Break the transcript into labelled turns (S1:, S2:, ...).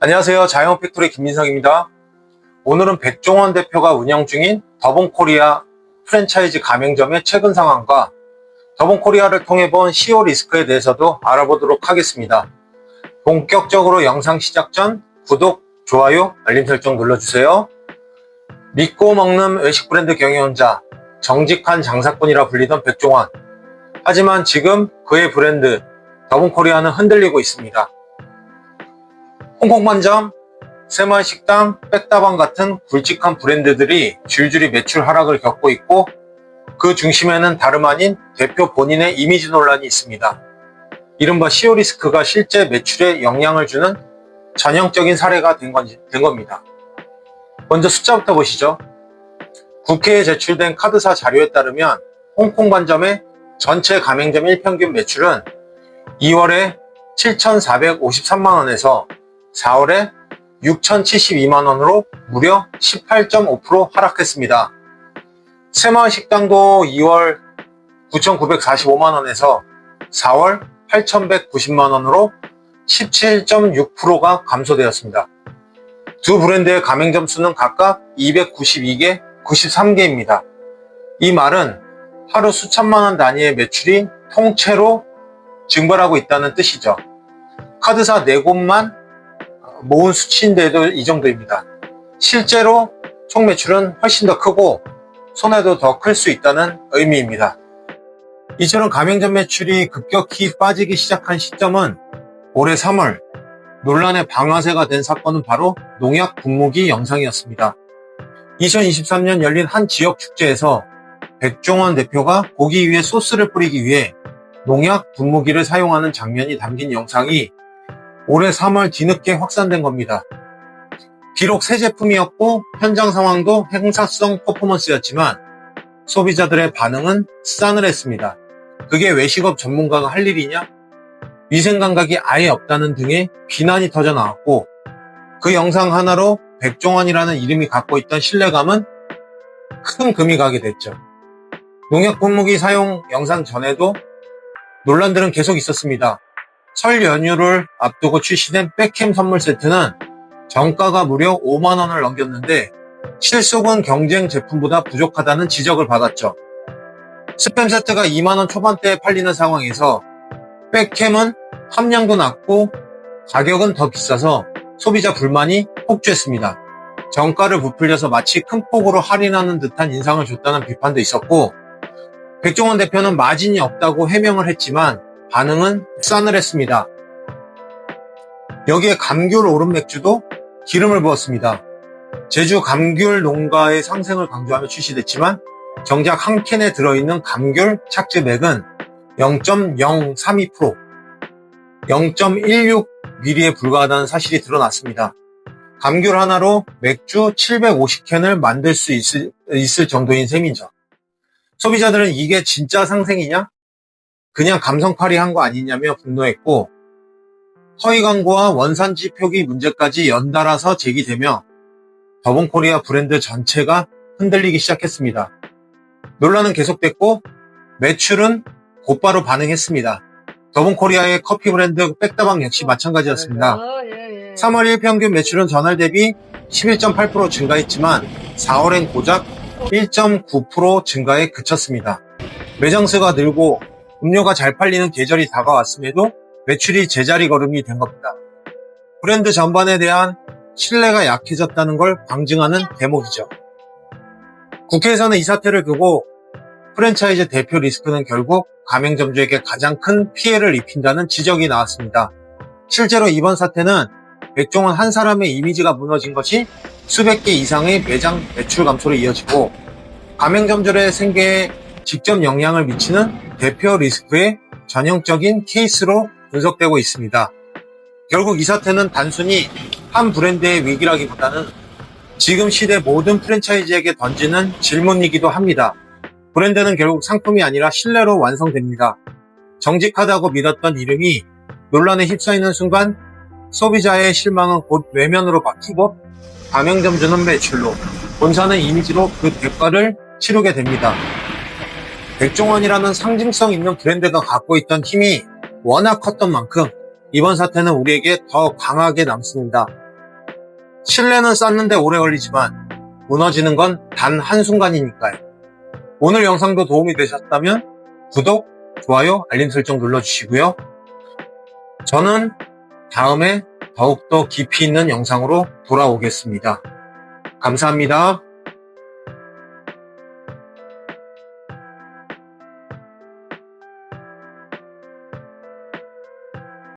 S1: 안녕하세요. 자영업팩토리 김민석입니다. 오늘은 백종원 대표가 운영 중인 더본코리아 프랜차이즈 가맹점의 최근 상황과 더본코리아를 통해 본 CEO 리스크에 대해서도 알아보도록 하겠습니다. 본격적으로 영상 시작 전 구독, 좋아요, 알림 설정 눌러주세요. 믿고 먹는 외식 브랜드 경영자, 정직한 장사꾼이라 불리던 백종원. 하지만 지금 그의 브랜드 더본코리아는 흔들리고 있습니다. 홍콩반점, 새마을식당, 백다방 같은 굵직한 브랜드들이 줄줄이 매출 하락을 겪고 있고 그 중심에는 다름 아닌 대표 본인의 이미지 논란이 있습니다. 이른바 CEO 리스크가 실제 매출에 영향을 주는 전형적인 사례가 된 겁니다. 먼저 숫자부터 보시죠. 국회에 제출된 카드사 자료에 따르면 홍콩반점의 전체 가맹점 일평균 매출은 2월에 7,453만원에서 4월에 6,072만원으로 무려 18.5% 하락했습니다. 새마을식당도 2월 9,945만원에서 4월 8,190만원으로 17.6%가 감소되었습니다. 두 브랜드의 가맹점 수는 각각 292개, 93개입니다. 이 말은 하루 수천만원 단위의 매출이 통째로 증발하고 있다는 뜻이죠. 카드사 4곳만 모은 수치인데도 이 정도입니다. 실제로 총 매출은 훨씬 더 크고 손해도 더 클 수 있다는 의미입니다. 이처럼 가맹점 매출이 급격히 빠지기 시작한 시점은 올해 3월 논란의 방아쇠가 된 사건은 바로 농약 분무기 영상이었습니다. 2023년 열린 한 지역 축제에서 백종원 대표가 고기 위에 소스를 뿌리기 위해 농약 분무기를 사용하는 장면이 담긴 영상이 올해 3월 뒤늦게 확산된 겁니다. 비록 새 제품이었고 현장 상황도 행사성 퍼포먼스였지만 소비자들의 반응은 싸늘했습니다. 그게 외식업 전문가가 할 일이냐? 위생 감각이 아예 없다는 등의 비난이 터져 나왔고 그 영상 하나로 백종원이라는 이름이 갖고 있던 신뢰감은 큰 금이 가게 됐죠. 농약 분무기 사용 영상 전에도 논란들은 계속 있었습니다. 설 연휴를 앞두고 출시된 백캠 선물 세트는 정가가 무려 5만원을 넘겼는데 실속은 경쟁 제품보다 부족하다는 지적을 받았죠. 스팸 세트가 2만원 초반대에 팔리는 상황에서 백캠은 함량도 낮고 가격은 더 비싸서 소비자 불만이 폭주했습니다. 정가를 부풀려서 마치 큰 폭으로 할인하는 듯한 인상을 줬다는 비판도 있었고 백종원 대표는 마진이 없다고 해명을 했지만 반응은 싸늘했습니다. 여기에 감귤 오름 맥주도 기름을 부었습니다. 제주 감귤 농가의 상생을 강조하며 출시됐지만 정작 한 캔에 들어있는 감귤 착즙액은 0.032%, 0.16ml에 불과하다는 사실이 드러났습니다. 감귤 하나로 맥주 750캔을 만들 수 있을 정도인 셈이죠. 소비자들은 이게 진짜 상생이냐? 그냥 감성팔이 한 거 아니냐며 분노했고 허위 광고와 원산지 표기 문제까지 연달아서 제기되며 더본코리아 브랜드 전체가 흔들리기 시작했습니다. 논란은 계속됐고 매출은 곧바로 반응했습니다. 더본코리아의 커피 브랜드 백다방 역시 마찬가지였습니다. 3월 1평균 매출은 전월 대비 11.8% 증가했지만 4월엔 고작 1.9% 증가에 그쳤습니다. 매장 수가 늘고 음료가 잘 팔리는 계절이 다가왔음에도 매출이 제자리 걸음이 된 겁니다. 브랜드 전반에 대한 신뢰가 약해졌다는 걸 방증하는 대목이죠. 국회에서는 이 사태를 두고 프랜차이즈 대표 리스크는 결국 가맹점주에게 가장 큰 피해를 입힌다는 지적이 나왔습니다. 실제로 이번 사태는 백종원 한 사람의 이미지가 무너진 것이 수백 개 이상의 매장 매출 감소로 이어지고 가맹점주의 생계에 직접 영향을 미치는 대표 리스크의 전형적인 케이스로 분석되고 있습니다. 결국 이 사태는 단순히 한 브랜드의 위기라기보다는 지금 시대 모든 프랜차이즈에게 던지는 질문이기도 합니다. 브랜드는 결국 상품이 아니라 신뢰로 완성됩니다. 정직하다고 믿었던 이름이 논란에 휩싸이는 순간 소비자의 실망은 곧 외면으로 바뀌고 가맹점주는 매출로, 본사는 이미지로 그 대가를 치르게 됩니다. 백종원이라는 상징성 있는 브랜드가 갖고 있던 힘이 워낙 컸던 만큼 이번 사태는 우리에게 더 강하게 남습니다. 신뢰는 쌓는데 오래 걸리지만 무너지는 건 단 한순간이니까요. 오늘 영상도 도움이 되셨다면 구독, 좋아요, 알림 설정 눌러주시고요. 저는 다음에 더욱더 깊이 있는 영상으로 돌아오겠습니다. 감사합니다.